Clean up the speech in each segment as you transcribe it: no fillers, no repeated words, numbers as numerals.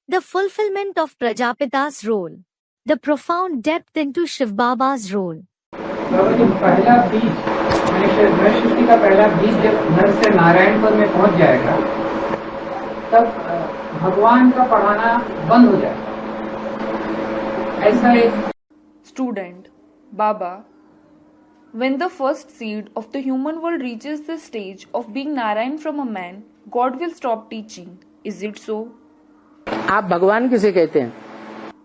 The fulfillment of Prajapita's role. The profound depth into Shiv Baba's role. बाबा जी, पहला बीज नई सृष्टि का पहला बीज जब नर से नारायण पद में पहुंच जाएगा तब भगवान का पढ़ाना बंद हो जाएगा, ऐसा एक Student, Baba, when the first seed of the human world reaches the stage of being Narayan from a man, God will stop teaching. Is it so? आप भगवान किसे कहते हैं?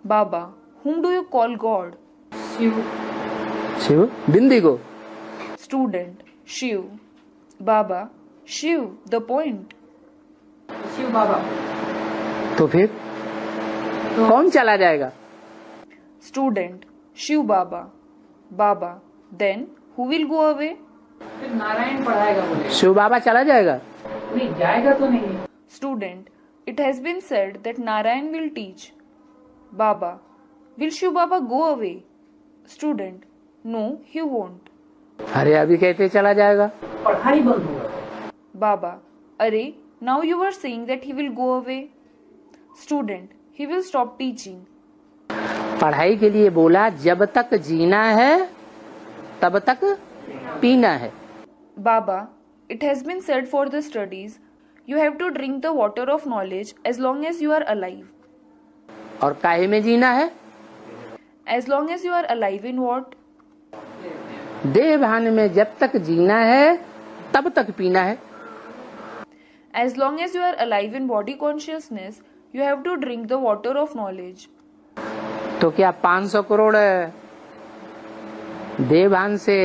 Baba, whom do you call God? Shiv. Shiv? बिंदी को? Student, Shiv. Baba, Shiv, the point. Shiv बाबा। तो फिर कौन चला जाएगा? Student, Shiv Baba. Baba, then who will go away? फिर नारायण पढ़ाएगा बोले। शिव बाबा चला जाएगा? नहीं जाएगा तो नहीं। Student, it has been said that Narayan will teach. Baba, will Shiv Baba go away? Student, no, he won't. अरे अभी कहते चला जाएगा? पढ़ाई बंद होगा। Baba, arey, now you are saying that he will go away. Student, he will stop teaching. पढ़ाई के लिए बोला जब तक जीना है तब तक पीना है। Baba, it has been said for the studies, you have to drink the water of knowledge as long as you are alive. और काहे में जीना है? As long as you are alive in what? देह भान में जब तक जीना है तब तक पीना है। As long as you are alive in body consciousness, you have to drink the water of knowledge. तो क्या 500 करोड़ देह भान से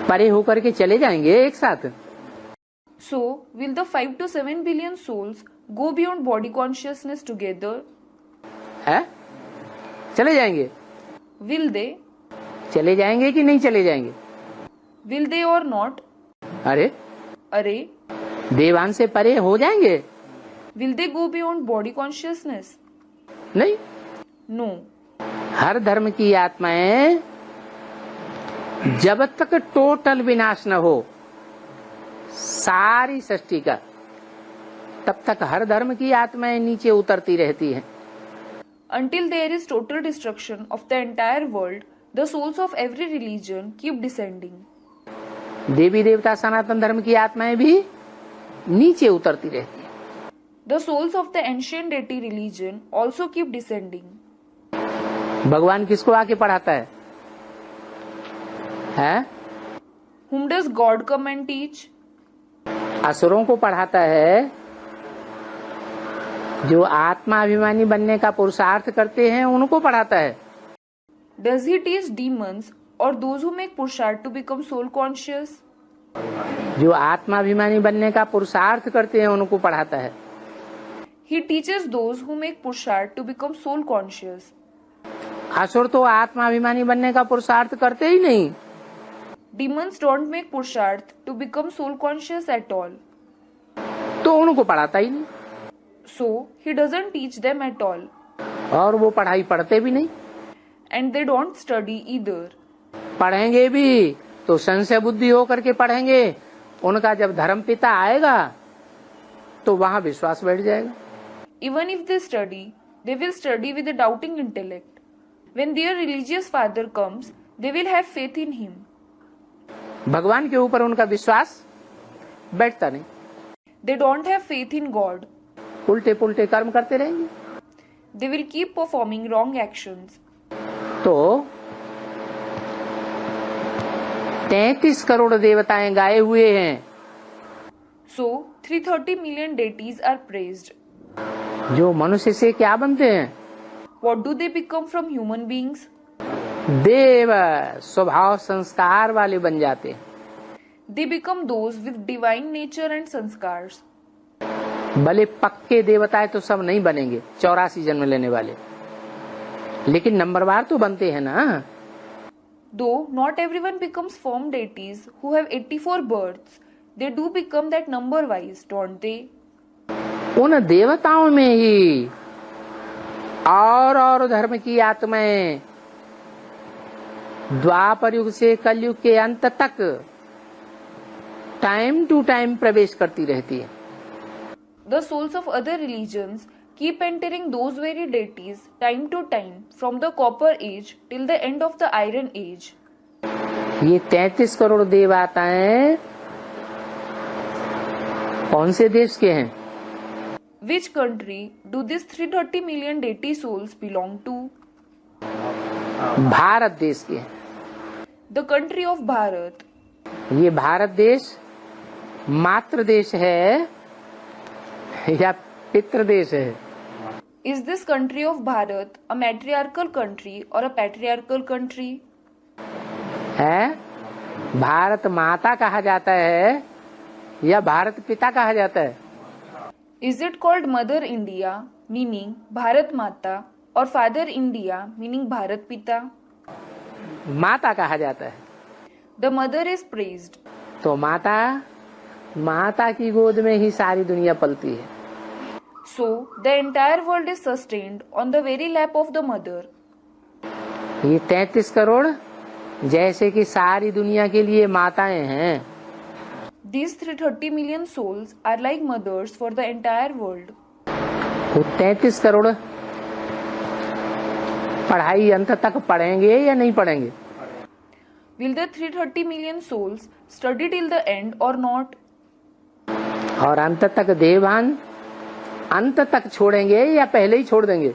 परे होकर के चले जाएंगे एक साथ? So, will the 5 to 7 billion souls go beyond body consciousness together? है? चले जाएंगे? Will they? चले जाएंगे कि नहीं चले जाएंगे? Will they or not? अरे Arey, देवान से परे हो जाएंगे? will they go beyond body consciousness? नहीं। No. हर धर्म की आत्माएं जब तक टोटल विनाश न हो सारी सृष्टि का, तब तक हर धर्म की आत्माएं नीचे उतरती रहती हैं। Until there is total destruction of the entire world, the souls of every religion keep descending. देवी देवता सनातन धर्म की आत्माएं भी नीचे उतरती रहती हैं। The souls of the ancient deity religion also keep descending. भगवान किसको आके पढ़ाता है? हैं? Whom does God come and teach? असुरों को पढ़ाता है जो आत्माभिमानी बनने का पुरुषार्थ करते हैं, उनको पढ़ाता है। Does he teach demons or those who make purushart to become soul conscious? जो आत्माभिमानी बनने का पुरुषार्थ करते हैं उनको पढ़ाता है। He teaches those who make purushart to become soul conscious. असुर तो आत्माभिमानी बनने का पुरुषार्थ करते ही नहीं। Demons don't make purushart to become soul conscious at all. तो उनको पढ़ाता ही नहीं। So, he doesn't teach them at all. और वो पढ़ाई पढ़ते भी नहीं। And they don't study either. पढ़ेंगे भी तो संशय बुद्धि होकर के पढ़ेंगे। उनका जब धर्म पिता आएगा तो वहां विश्वास बैठ जाएगा। Even if they study, they will study with a doubting intellect. When their religious father comes, they will have faith in him. भगवान के ऊपर उनका विश्वास बैठता नहीं। They don't have faith in God. उल्टे पुल्टे कर्म करते रहेंगे। They will keep performing wrong actions. तो 33 करोड़ देवताएं गाए हुए हैं। So, 330 million deities are praised. जो मनुष्य से क्या बनते हैं? What do they become from human beings? देव स्वभाव संस्कार वाले बन जाते हैं। They become those with divine nature and sanskars. भले पक्के देवताएं तो सब नहीं बनेंगे 84 जन्म लेने वाले, लेकिन नंबरवार तो बनते हैं ना। Though not everyone becomes firm deities who have 84 births, they do become that number wise, don't they? उन देवताओं में ही और धर्म की आत्माएं द्वापर युग से कलयुग के अंत तक टाइम टू टाइम प्रवेश करती रहती है। the souls of other religions keep entering those very deities time to time from the copper age till the end of the iron age. ये 33 करोड़ देवताएं कौन से देश के हैं? Which country do these 330 million deity souls belong to? Bharat देश के हैं। The country of Bharat. ये भारत देश मातृ देश है या पितृ देश है? Is this country of Bharat a matriarchal country or a patriarchal country? है? भारत माता कहा जाता है या भारत पिता कहा जाता है? Is it called Mother India, meaning Bharat Mata, or Father India, meaning Bharat Pita? माता कहा जाता है। The mother is praised. तो माता की गोद में ही सारी दुनिया पलती है। So, the entire world is sustained on the very lap of the mother. ये 33 करोड़ जैसे कि सारी दुनिया के लिए माताएं हैं। These 330 million souls are like mothers for the entire world. वो 33 करोड़ पढ़ाई अंत तक पढ़ेंगे या नहीं पढ़ेंगे? Will the 330 million souls study till the end or not? और अंत तक देवान अंत तक छोड़ेंगे या पहले ही छोड़ देंगे?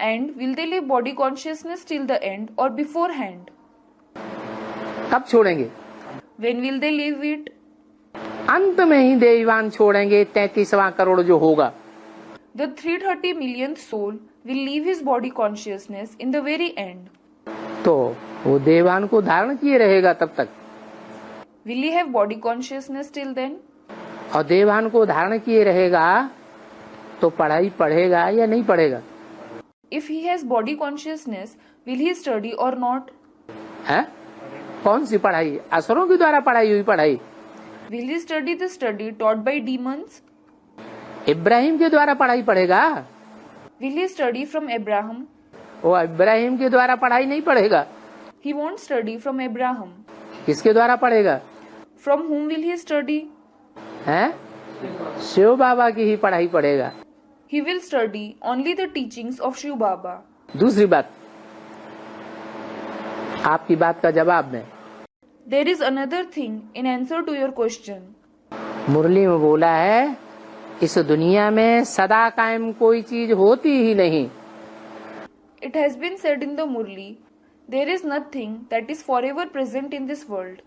And will they live body consciousness till the end or beforehand? कब छोड़ेंगे? When will they leave it? अंत में ही देवान छोड़ेंगे 33वां करोड़ जो होगा। The 330 millionth soul will leave his body consciousness in the very end. तो वो देवान को धारण किए रहेगा तब तक। Will he have body consciousness till then? और देवान को धारण किए रहेगा तो पढ़ाई पढ़ेगा या नहीं पढ़ेगा? If he has body consciousness, will he study or not? है? कौन सी पढ़ाई? असुरों के द्वारा पढ़ाई हुई पढ़ाई? Will he study the study taught by demons? Ibrahim के द्वारा पढ़ाई पढ़ेगा? Will he study from Abraham? वो इब्राहिम के द्वारा पढ़ाई नहीं पढ़ेगा। He won't study from Abraham. किसके द्वारा पढ़ेगा? From whom will he study? हैं? शिव बाबा की ही पढ़ाई पढ़ेगा। He will study only the teachings of Shiv Baba. दूसरी बात, आपकी बात का जवाब में There is another thing in answer to your question. मुरली में बोला है इस दुनिया में सदा कायम कोई चीज होती ही नहीं। It has been said in the Murli, there is nothing that is forever present in this world.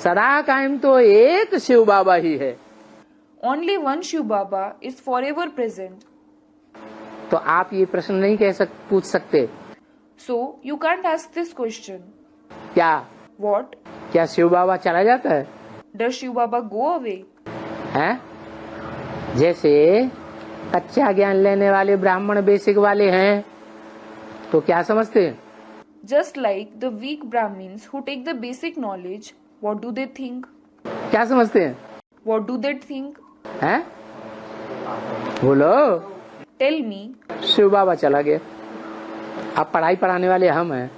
सदा कायम तो एक शिव बाबा ही है। Only one Shiv Baba is forever present. तो आप ये प्रश्न नहीं पूछ सकते So, you can't ask this question. क्या What? क्या शिव बाबा चला जाता है? Does Shiv Baba go away? हैं? जैसे कच्चा ज्ञान लेने वाले ब्राह्मण बेसिक वाले हैं तो क्या समझते हैं? Just like the weak Brahmins who take the basic knowledge, what do they think? क्या समझते हैं? What do they think? हैं? बोलो। Tell me. शिव बाबा चला गया, अब पढ़ाई पढ़ाने वाले हम हैं।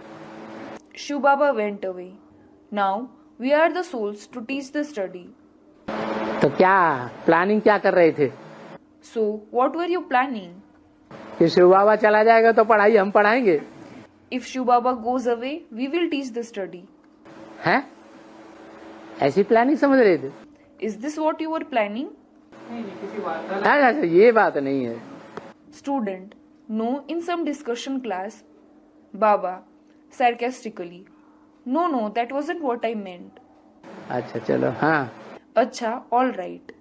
Shiv Baba went away. Now we are the souls to teach the study. तो क्या प्लानिंग क्या कर रहे थे? So, what were you planning? कि शिव बाबा चला जाएगा तो पढ़ाई हम पढ़ाएंगे। If Shiv Baba goes away, we will teach the study. हैं? ऐसी प्लानिंग समझ रहे थे? Is this what you were planning? अच्छा, ये बात नहीं है। Student, no, in some discussion class. Baba, sarcastically. No, that wasn't what I meant. अच्छा चलो, हाँ। Acha, all right.